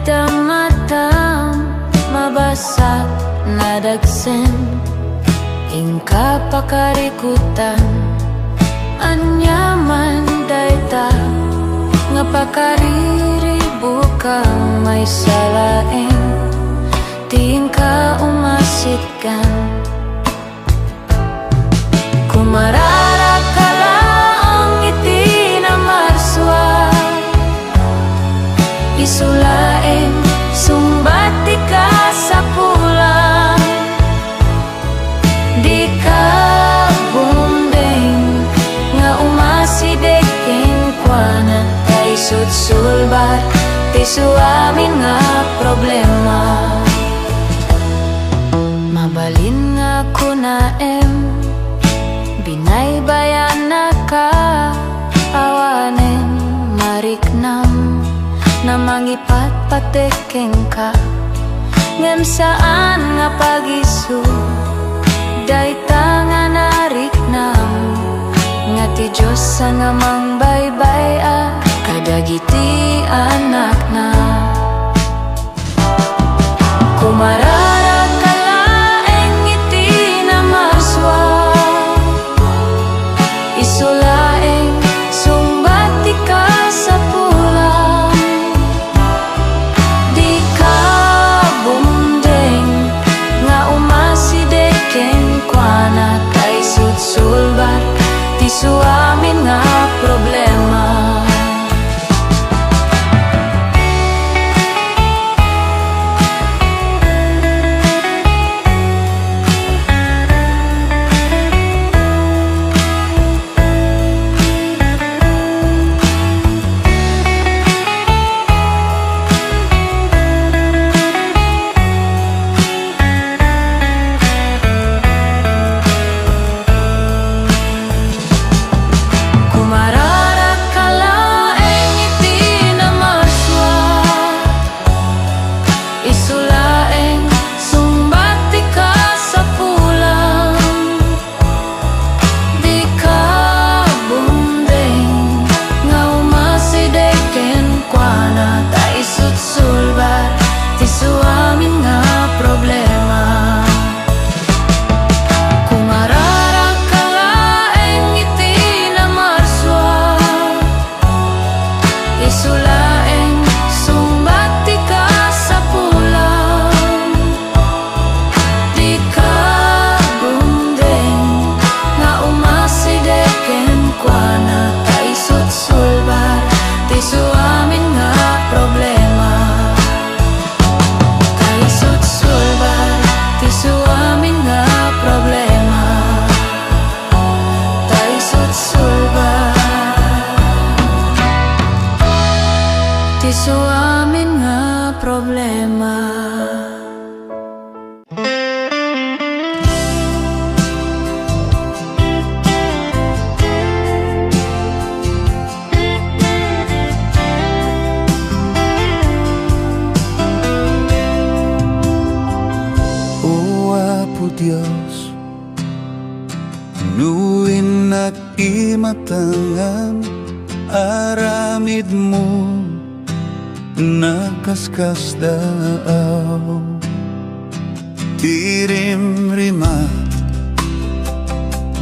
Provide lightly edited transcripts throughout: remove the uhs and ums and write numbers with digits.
damatam mabasa nadagsen ingka pakarikutan anyaman dayta nga pakariribu ka may salaeng tingka umasitkan kumarara ka lang iti na marswa isulaeng sumbati ka sa pulang di ka bumbeng nga umasidekeng kuana kay sutsulbar ti suamin nga problema mabalin nga kunaem binaybayan na ka awanen mariknam na mangipat patekeng ka ngem saan nga pagisu dayta nga nariknam nga ti Diyos nga mangbaybay kadagiti anak na kumarara ka laeng iti na maswa isulaeng sumbati ka sa pulang di ka bumdeng nga umasidekeng kuana kay sutsulbar ti suamin nga problema suamin nga problema O Apo Dios, nuin nakimatangan aramid mo nakaskas daaw tirim-rima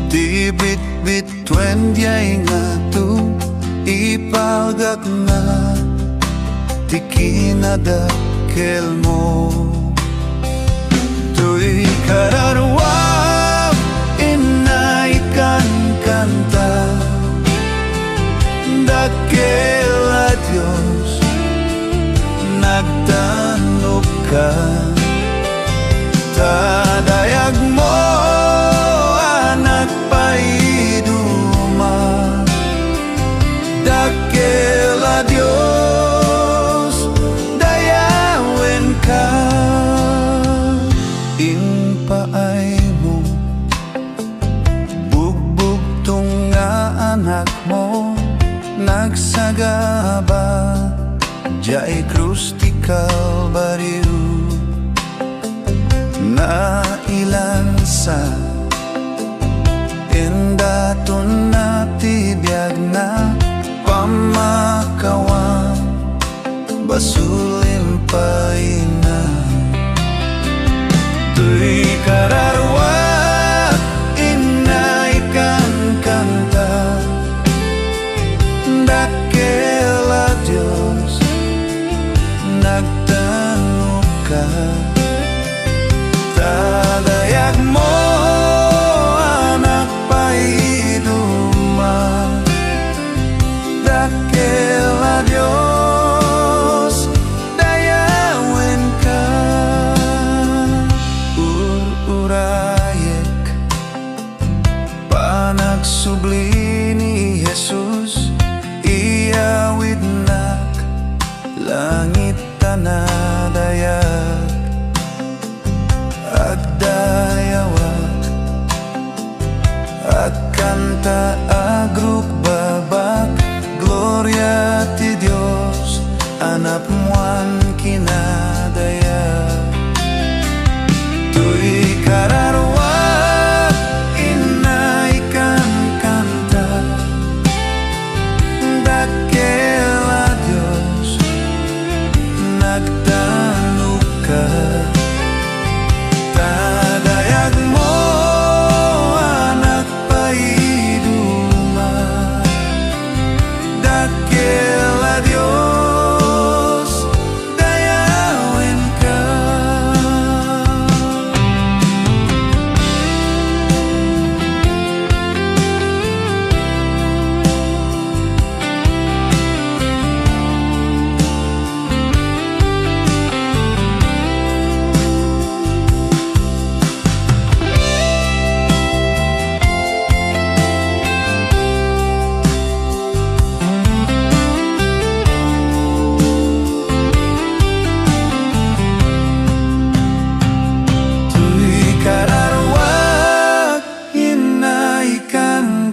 ti bit-bit twendyay nga tu ipalgak na ti kinadakkel mo tuy kararwam inaikan kanta dakkel a Diyos nagtanong ka tadayag mo anak paiduma dakkel a Diyos dayawen ka impaay mo bugbog tong nga anak mo nagsagaba jay krus ti Kalbaryo na ilansa indaton na ti biyag na pamakawan basulin panadayag agdayawak agkanta agrukbabak gloria ti Dios anap muan kinadayag tuy kararwak inaikan kanta dakela Dios nagtanong ka tadayag mo anak paiduma dakela Dios dayawin ka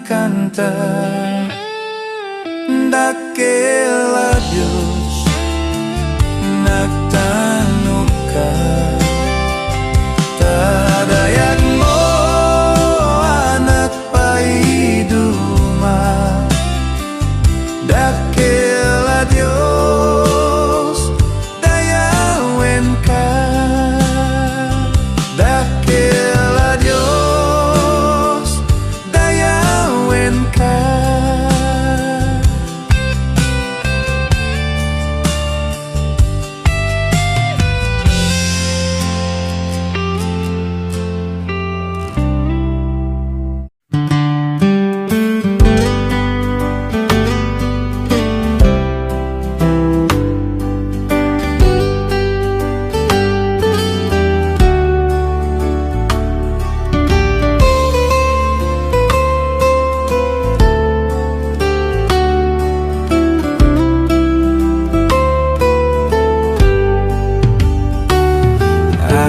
kanta dakela Dios nagtanong ka tadayag mo anak paiduma dakela Dios dayawin ka dakela Dios dayawin ka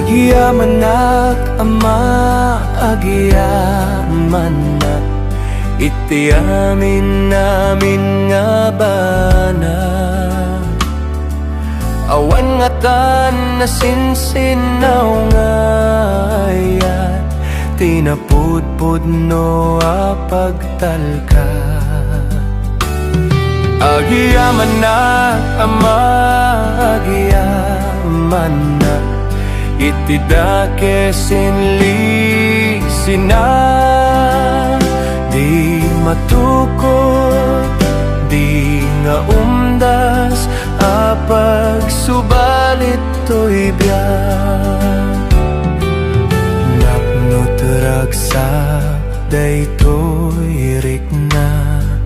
Agiamanak ama agiamanak iti amin namin nga bana awan nga tan nasinsinaw nga ayan tinapudpud no apagtalka agiamanak ama agiamanak iti dake sinli sina di matukod di nga umdas apag subalit to'y biyak napnot ragsak daytoy riknak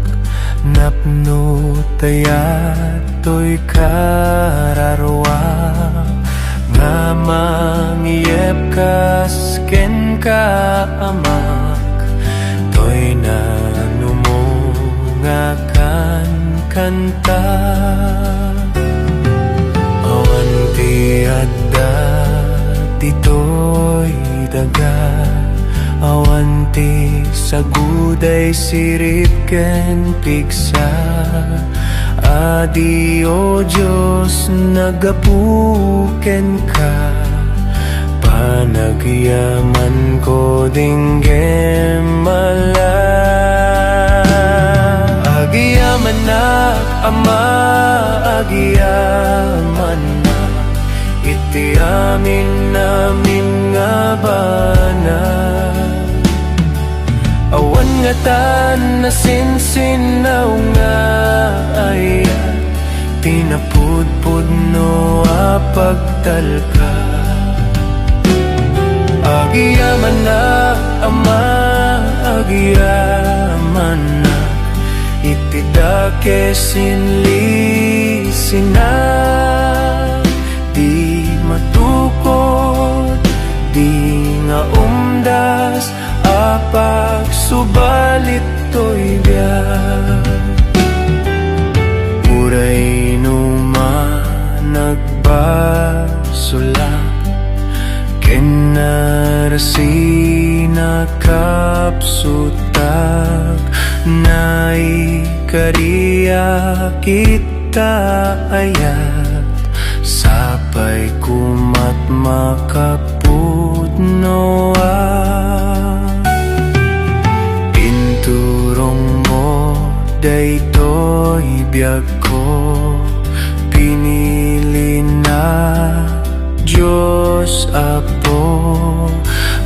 napnot tayat to'y kararwak nga mangiyep kas ken ka amak to'y nanumungakan kanta awan ti adda dito'y daga awan ti saguday sirip ken pigsa adi o Diyos nagapuken ka panagyaman ko dinggem mala agiyaman na ama agiyaman na iti amin namin nga bana awan nga tan nasinsinaw nga ayan tinapudpud no apagtalka agiyaman na ama agiyaman na iti dake sinli sina di matukod di nga umdas apag subalit to'y biyak uray numa nagba kariya kita ayat sapay kumat makapudnoa pinturong mo daytoy biyag ko pinili na Diyos Apo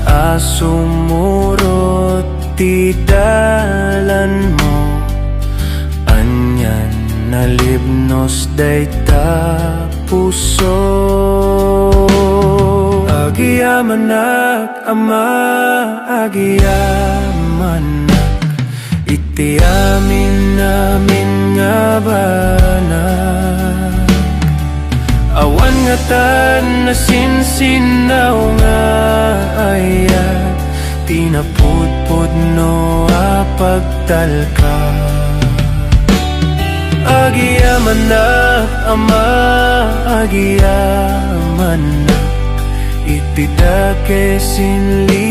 asumurot ti dalan mo anyan nalibnos dayta puso agiamanak ama agiamanak iti amin namin nga banak awan nga tan nasinsinaw nga ayat tinapudpud no apagtalka agiamanak ama agiamanak itidake sinlisina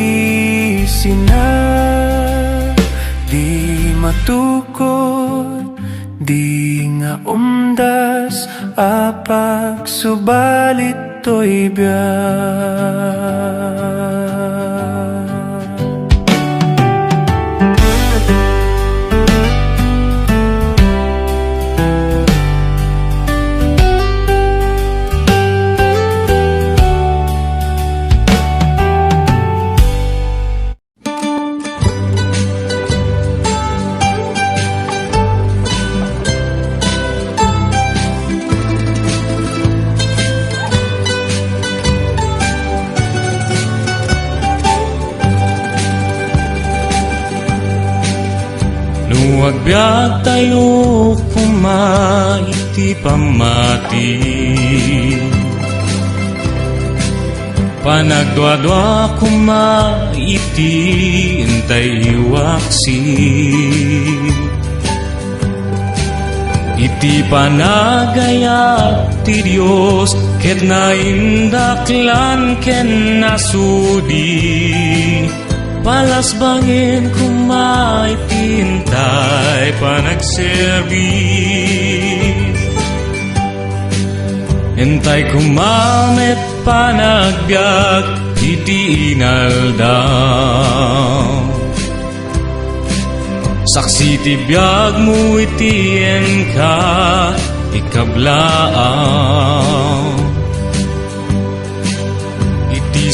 di matukod di nga umdas apak subalit to'y biyak Agbyag tayo kumaiti pamati panagdwa-dwa kumaiti intay waksi iti panagayat ti Diyos ket naindaklan ken nasudi palasbangin kumay pintay panagserbi entay kumamet panagbiag iti inaldaw saksi ti biag mo iti enka ikablaaw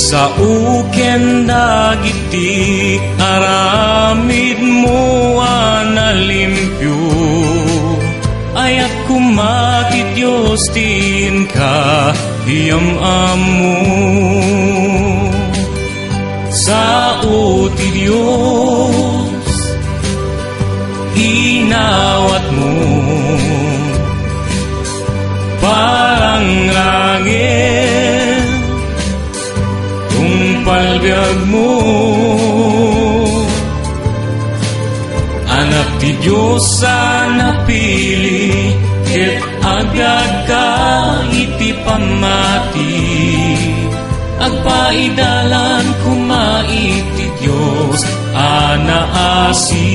sa uken dagiti aramid mo analimpyo ayat kumati Diyos tin ka hiyam-amu sa uti Diyos inawat mo parang langit palbiag mo anak ti Diyos sa napili ket agad ka iti pamati agpaidalan kumaiti Diyos anaasi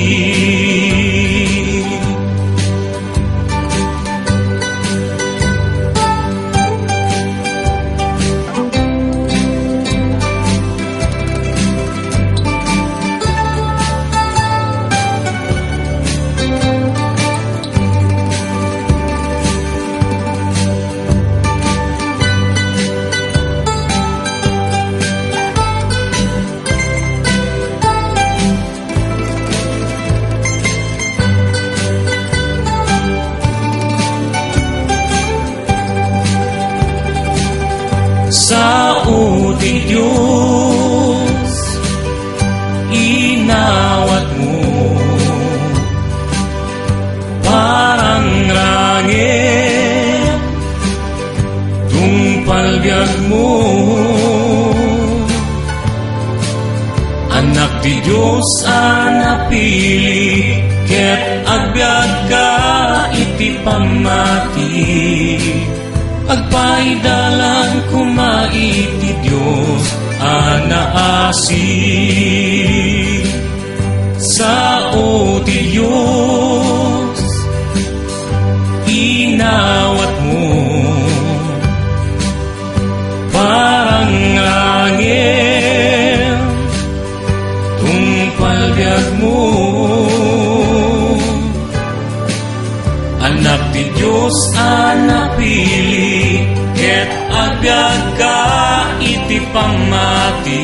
sa uti Diyos inawat mo parang langit tungpalbiag mo anak ti Diyos anapili ket agbiag ka iti pamati agpaidalan kumaiti Diyos anaasi sa uti Diyos ngawat mo parang angin tungpal biag mo. Anak ti Diyos, anak pili, ket agad ka iti pamati.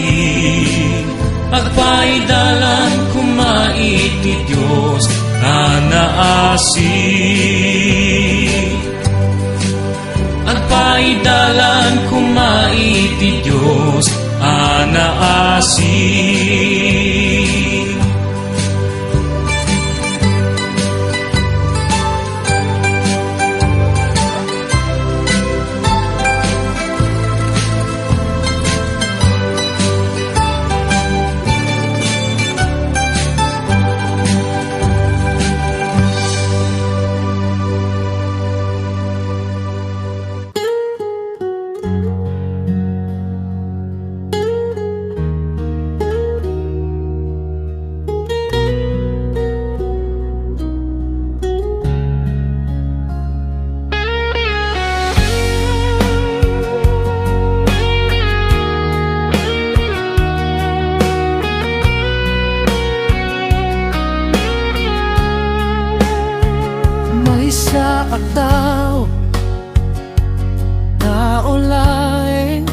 Pagpaidalan kumaiti Diyos, anaasi. Pagpaidalan kumaiti Diyos, anaasi. Sa tao laing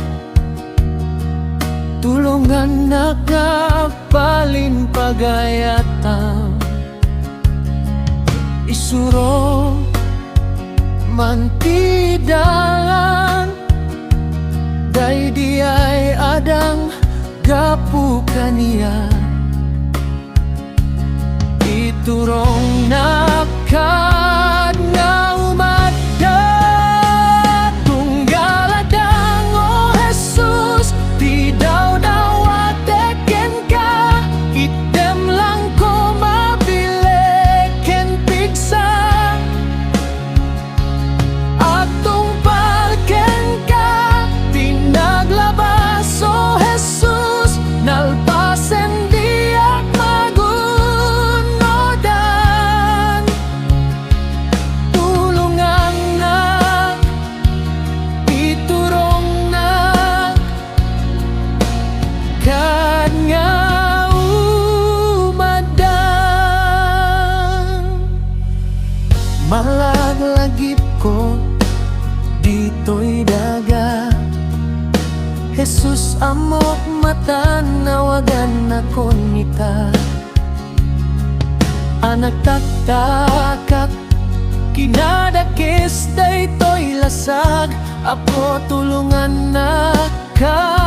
tulungan na kapalin pagayatan isuro mantidalan day di ay adang gapu kaniya iturong nakad nga umadda tunggaladang o Jesus di daw ateken ka item lang ko mabili ken pigsa atong palken ka pinaglabas o Jesus nalpasen di ak magunodan tulungan na iturong na kad nga umadan malaglagip ko dito'y daga Jesus amok matanawagan ako nita anak taktakak kinadakis daytoy lasag apo tulungan na ka